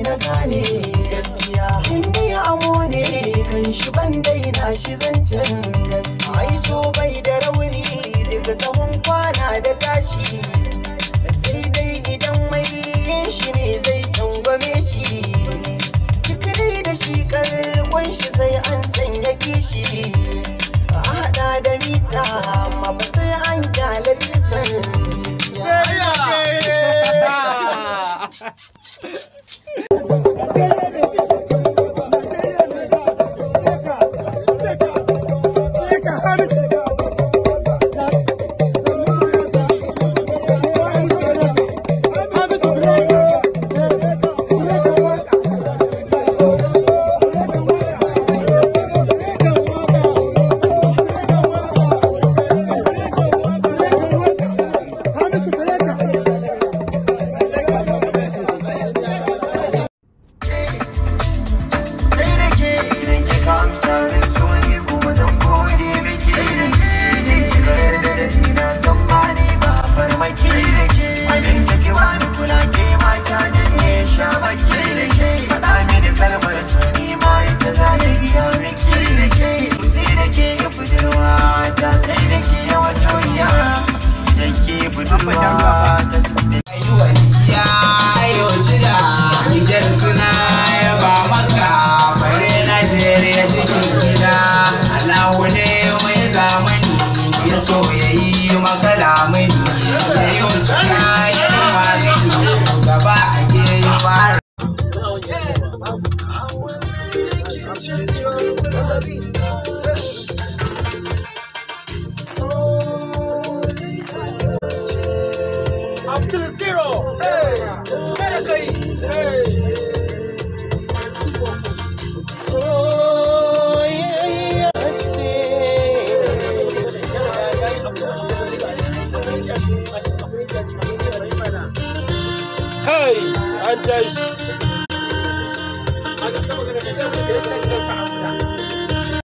na gane gaskiya inda ya amo ne kan shi ban daina shi zancen gaskiya ai so bai da rauni daga tsawon kwana da tashi sai dai idan mai yin shi ne zai tsangwame shi fikiri da shi karkon shi sai an sanya kishi a hada da mita amma ba sai an gyala bisan so ya yi makala mini ya yi wuce kayan wani gaba a geyi fara Abdul Zero, kada kai Hey, an tashi.